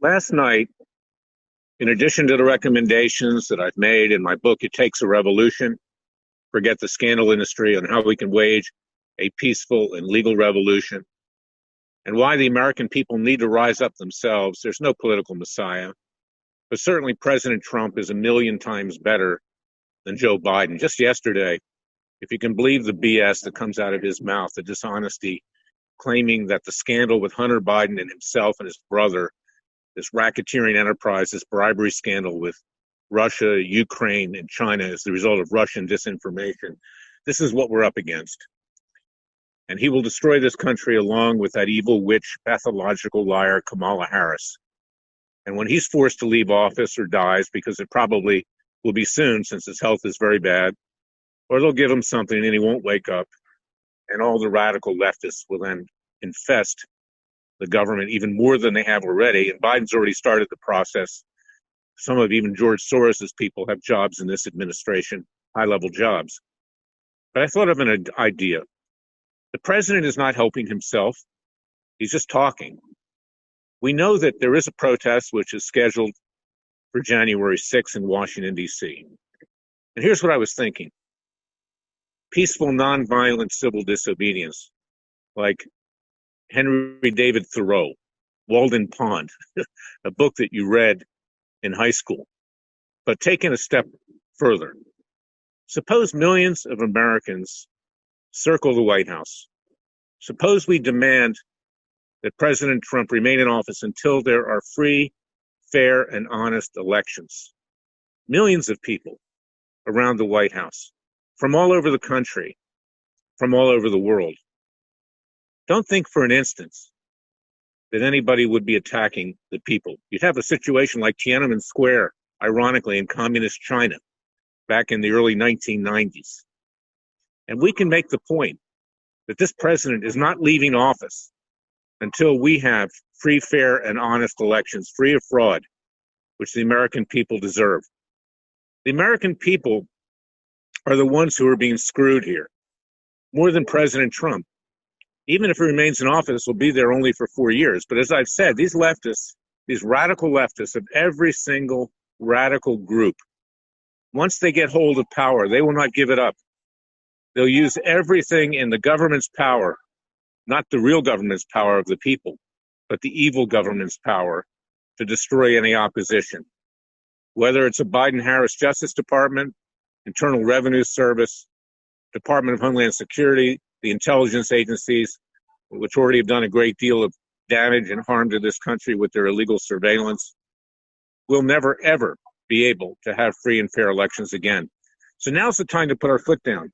Last night, in addition to the recommendations that I've made in my book, It Takes a Revolution, Forget the Scandal Industry, on how we can wage a peaceful and legal revolution, and why the American people need to rise up themselves, there's no political messiah. But certainly President Trump is a million times better than Joe Biden. Just yesterday, if you can believe the BS that comes out of his mouth, the dishonesty, claiming that the scandal with Hunter Biden and himself and his brother, this racketeering enterprise, this bribery scandal with Russia, Ukraine, and China is the result of Russian disinformation. This is what we're up against. And he will destroy this country along with that evil witch, pathological liar, Kamala Harris. And when he's forced to leave office or dies, because it probably will be soon since his health is very bad, or they'll give him something and he won't wake up, and all the radical leftists will then infest the government even more than they have already. And Biden's already started the process. Some of even George Soros's people have jobs in this administration, high-level jobs. But I thought of an idea. The president is not helping himself. He's just talking. We know that there is a protest which is scheduled for January 6th in Washington, D.C. And here's what I was thinking. Peaceful, nonviolent civil disobedience, like Henry David Thoreau, Walden Pond, a book that you read in high school. But taking a step further, suppose millions of Americans circle the White House. Suppose we demand that President Trump remain in office until there are free, fair, and honest elections. Millions of people around the White House, from all over the country, from all over the world. Don't think for an instant that anybody would be attacking the people. You'd have a situation like Tiananmen Square, ironically, in communist China back in the early 1990s. And we can make the point that this president is not leaving office until we have free, fair, and honest elections, free of fraud, which the American people deserve. The American people are the ones who are being screwed here, more than President Trump. Even if he remains in office, will be there only for 4 years. But as I've said, these leftists, these radical leftists of every single radical group, once they get hold of power, they will not give it up. They'll use everything in the government's power, not the real government's power of the people, but the evil government's power to destroy any opposition. Whether it's a Biden-Harris Justice Department, Internal Revenue Service, Department of Homeland Security, the intelligence agencies, which already have done a great deal of damage and harm to this country with their illegal surveillance, we'll never, ever be able to have free and fair elections again. So now's the time to put our foot down.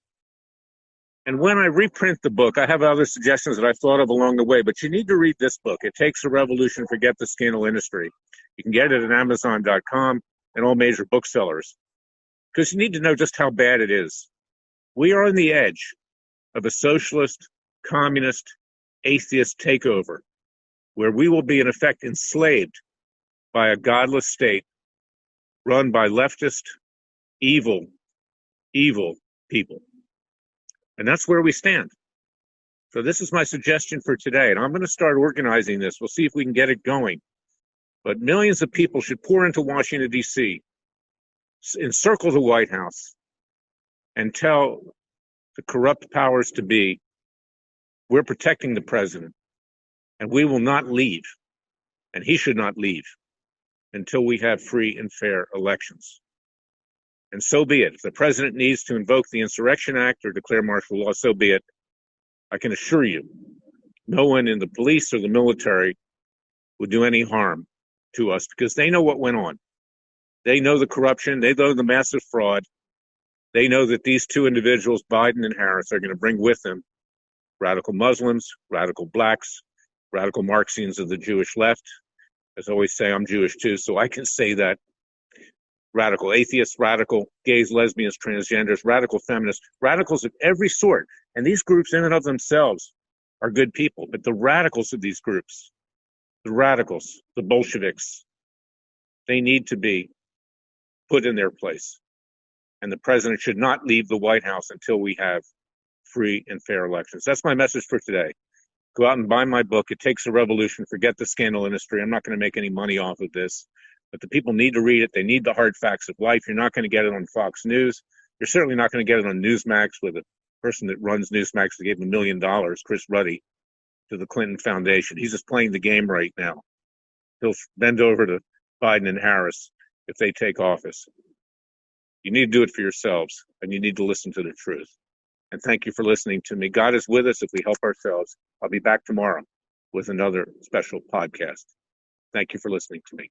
And when I reprint the book, I have other suggestions that I've thought of along the way, but you need to read this book. It Takes a Revolution, Forget the Scandal Industry. You can get it at Amazon.com and all major booksellers, because you need to know just how bad it is. We are on the edge of a socialist, communist, atheist takeover, where we will be in effect enslaved by a godless state run by leftist, evil people. And that's where we stand. So this is my suggestion for today, and I'm going to start organizing this. We'll see if we can get it going. But millions of people should pour into Washington, D.C., encircle the White House, and tell the corrupt powers to be, we're protecting the president, and we will not leave, and he should not leave until we have free and fair elections. And so be it. If the president needs to invoke the Insurrection Act or declare martial law, so be it. I can assure you, no one in the police or the military would do any harm to us, because they know what went on. They know the corruption. They know the massive fraud. They know that these two individuals, Biden and Harris, are going to bring with them radical Muslims, radical blacks, radical Marxians of the Jewish left. As I always say, I'm Jewish too, so I can say that. Radical atheists, radical gays, lesbians, transgenders, radical feminists, radicals of every sort. And these groups in and of themselves are good people. But the radicals of these groups, the radicals, the Bolsheviks, they need to be put in their place. And the president should not leave the White House until we have free and fair elections. That's my message for today. Go out and buy my book. It Takes a Revolution. Forget the scandal industry. I'm not going to make any money off of this, but the people need to read it. They need the hard facts of life. You're not going to get it on Fox News. You're certainly not going to get it on Newsmax with a person that runs Newsmax that gave him $1 million, Chris Ruddy, to the Clinton Foundation. He's just playing the game right now. He'll bend over to Biden and Harris if they take office. You need to do it for yourselves, and you need to listen to the truth. And thank you for listening to me. God is with us if we help ourselves. I'll be back tomorrow with another special podcast. Thank you for listening to me.